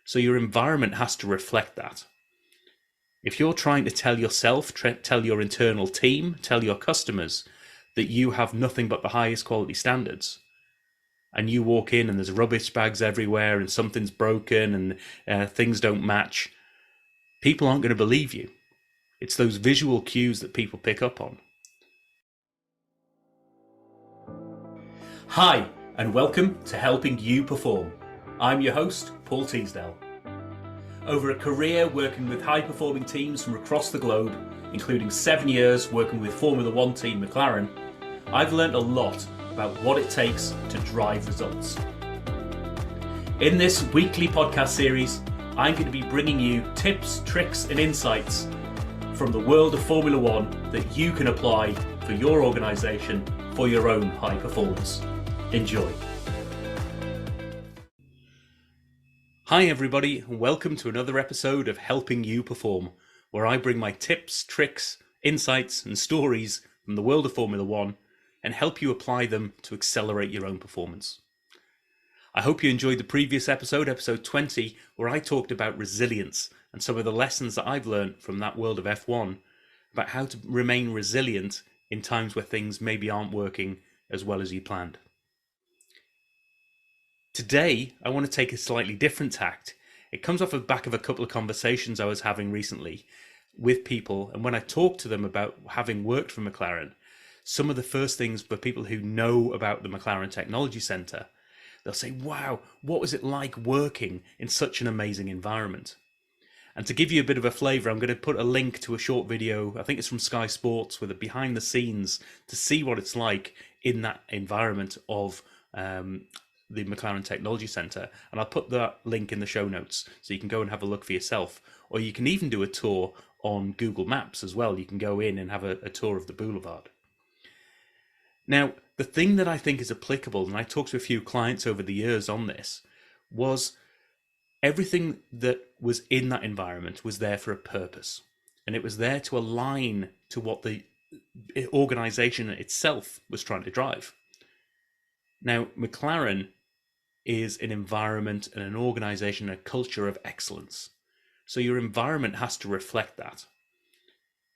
So your environment has to reflect that. If you're trying to tell yourself, tell your internal team, tell your customers that you have nothing but the highest quality standards, and you walk in and there's rubbish bags everywhere and something's broken and things don't match, people aren't going to believe you. It's those visual cues that people pick up on. Hi, and welcome to Helping You Perform. I'm your host, Paul Teasdale. Over a career working with high-performing teams from across the globe, including 7 years working with Formula One team McLaren, I've learned a lot about what it takes to drive results. In this weekly podcast series, I'm going to be bringing you tips, tricks and insights from the world of Formula One that you can apply for your organisation for your own high performance. Enjoy. Hi everybody, and welcome to another episode of Helping You Perform, where I bring my tips, tricks, insights and stories from the world of Formula One and help you apply them to accelerate your own performance. I hope you enjoyed the previous episode, episode 20, where I talked about resilience and some of the lessons that I've learned from that world of F1 about how to remain resilient in times where things maybe aren't working as well as you planned. Today, I want to take a slightly different tact. It comes off the back of a couple of conversations I was having recently with people, and when I talked to them about having worked for McLaren, some of the first things for people who know about the McLaren Technology Centre, they'll say, wow, what was it like working in such an amazing environment? And to give you a bit of a flavour, I'm going to put a link to a short video, I think it's from Sky Sports, with a behind the scenes to see what it's like in that environment of the McLaren Technology Centre, and I'll put that link in the show notes so you can go and have a look for yourself, or you can even do a tour on Google Maps as well. You can go in and have a tour of the boulevard. Now, the thing that I think is applicable, and I talked to a few clients over the years on this, was everything that was in that environment was there for a purpose, and it was there to align to what the organisation itself was trying to drive. Now, McLaren is an environment and an organisation, a culture of excellence. So your environment has to reflect that.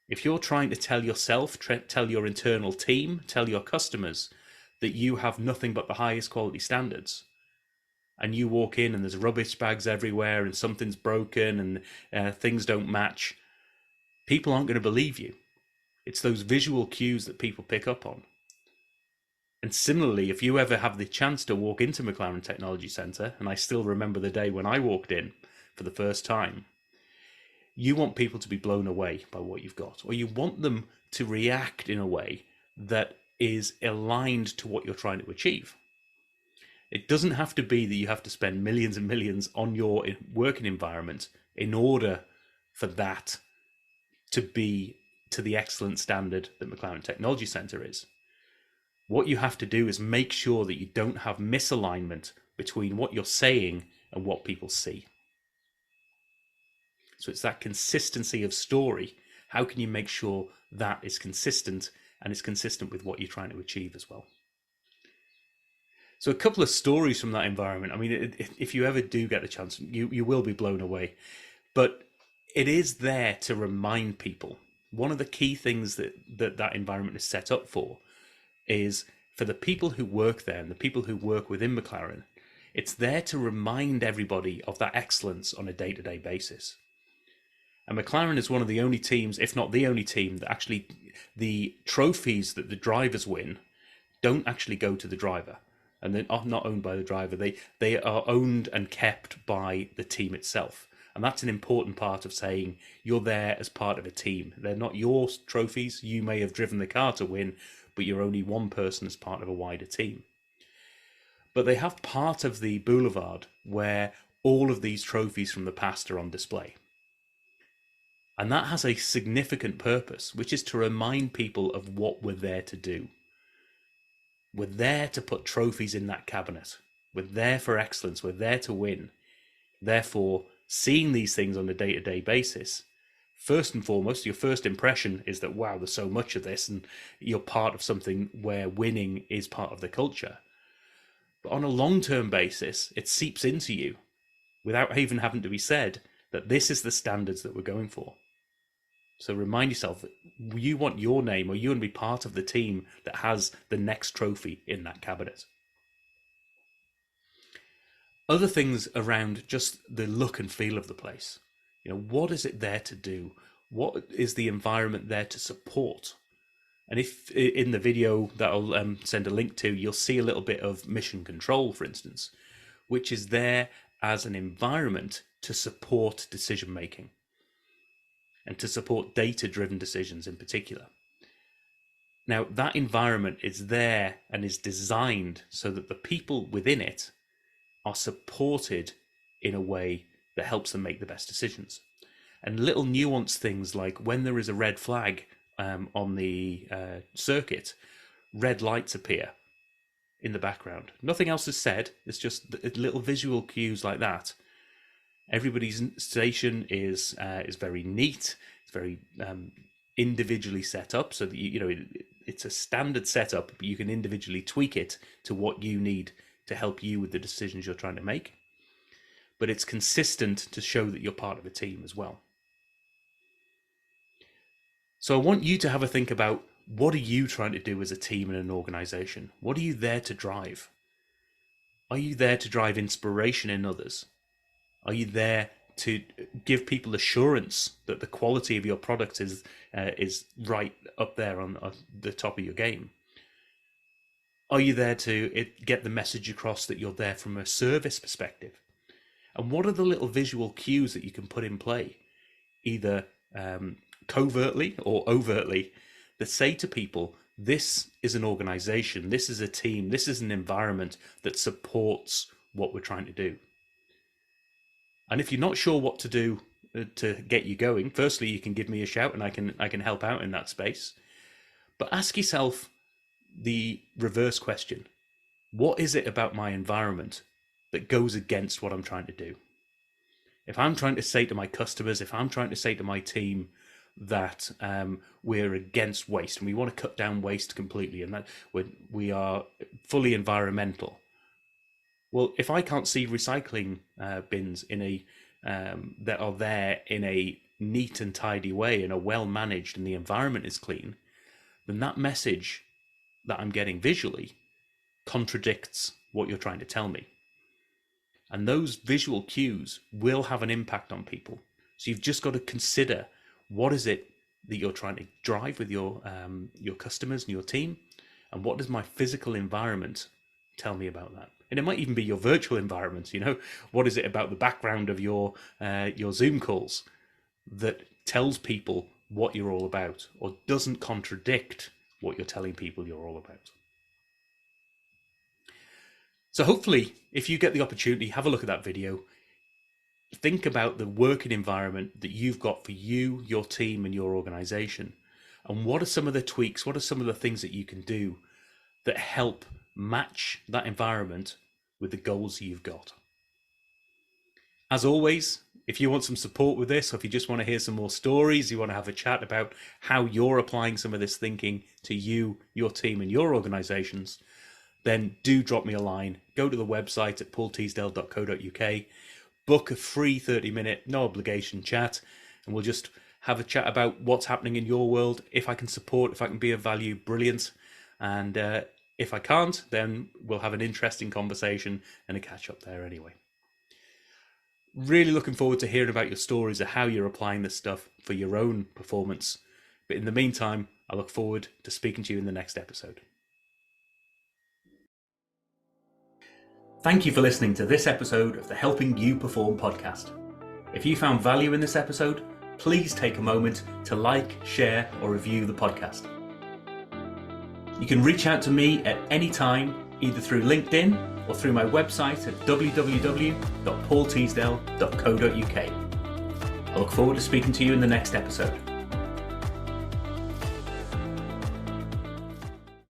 If you're trying to tell yourself, tell your internal team, tell your customers that you have nothing but the highest quality standards, and you walk in and there's rubbish bags everywhere and something's broken and things don't match, people aren't going to believe you. It's those visual cues that people pick up on. And similarly, if you ever have the chance to walk into McLaren Technology Centre, and I still remember the day when I walked in for the first time, you want people to be blown away by what you've got, or you want them to react in a way that is aligned to what you're trying to achieve. It doesn't have to be that you have to spend millions and millions on your working environment in order for that to be to the excellent standard that McLaren Technology Centre is. What you have to do is make sure that you don't have misalignment between what you're saying and what people see. So it's that consistency of story. How can you make sure that is consistent and is consistent with what you're trying to achieve as well? So a couple of stories from that environment. I mean, if you ever do get a chance, you will be blown away. But it is there to remind people. One of the key things that environment is set up for is for the people who work there and the people who work within McLaren, it's there to remind everybody of that excellence on a day-to-day basis. And McLaren is one of the only teams, if not the only team, that actually the trophies that the drivers win don't actually go to the driver. And they're not owned by the driver. They are owned and kept by the team itself. And that's an important part of saying you're there as part of a team. They're not your trophies. You may have driven the car to win, but you're only one person as part of a wider team. But they have part of the boulevard where all of these trophies from the past are on display. And that has a significant purpose, which is to remind people of what we're there to do. We're there to put trophies in that cabinet. We're there for excellence. We're there to win. Therefore, seeing these things on a day-to-day basis, first and foremost, your first impression is that, wow, there's so much of this, and you're part of something where winning is part of the culture. But on a long-term basis, it seeps into you. without even having to be said that this is the standards that we're going for. So remind yourself that you want your name, or you want to be part of the team that has the next trophy in that cabinet. Other things around just the look and feel of the place. What is it there to do? What is the environment there to support? And if in the video that I'll send a link to, you'll see a little bit of mission control, for instance, which is there as an environment to support decision making and to support data-driven decisions in particular. Now, that environment is there and is designed so that the people within it are supported in a way that helps them make the best decisions. And little nuanced things like when there is a red flag on the circuit, red lights appear in the background. Nothing else is said. It's just little visual cues like that. Everybody's station is very neat. It's very individually set up, so that it's a standard setup, but you can individually tweak it to what you need to help you with the decisions you're trying to make. But it's consistent to show that you're part of a team as well. So I want you to have a think about, what are you trying to do as a team and an organization? What are you there to drive? Are you there to drive inspiration in others? Are you there to give people assurance that the quality of your product is right up there on the top of your game? Are you there to get the message across that you're there from a service perspective? And what are the little visual cues that you can put in play, either covertly or overtly, that say to people, this is an organization, this is a team, this is an environment that supports what we're trying to do? And if you're not sure what to do to get you going, firstly, you can give me a shout and I can help out in that space. But ask yourself the reverse question. What is it about my environment that goes against what I'm trying to do? If I'm trying to say to my customers, if I'm trying to say to my team that we're against waste and we want to cut down waste completely and that we are fully environmental, well, if I can't see recycling bins that are there in a neat and tidy way and are well managed and the environment is clean, then that message that I'm getting visually contradicts what you're trying to tell me. And those visual cues will have an impact on people. So you've just got to consider, what is it that you're trying to drive with your customers and your team, and what does my physical environment tell me about that? And it might even be your virtual environment. What is it about the background of your Zoom calls that tells people what you're all about, or doesn't contradict what you're telling people you're all about? So hopefully, if you get the opportunity, have a look at that video. Think about the working environment that you've got for you, your team, and your organization. And what are some of the tweaks? What are some of the things that you can do that help match that environment with the goals you've got? As always, if you want some support with this, or if you just want to hear some more stories, you want to have a chat about how you're applying some of this thinking to you, your team, and your organizations, then do drop me a line. Go to the website at paulteasdale.co.uk, book a free 30-minute, no obligation chat, and we'll just have a chat about what's happening in your world. If I can support, if I can be of value, brilliant. And if I can't, then we'll have an interesting conversation and a catch up there anyway. Really looking forward to hearing about your stories of how you're applying this stuff for your own performance. But in the meantime, I look forward to speaking to you in the next episode. Thank you for listening to this episode of the Helping You Perform podcast. If you found value in this episode, please take a moment to like, share, or review the podcast. You can reach out to me at any time, either through LinkedIn or through my website at www.paulteasdale.co.uk. I look forward to speaking to you in the next episode.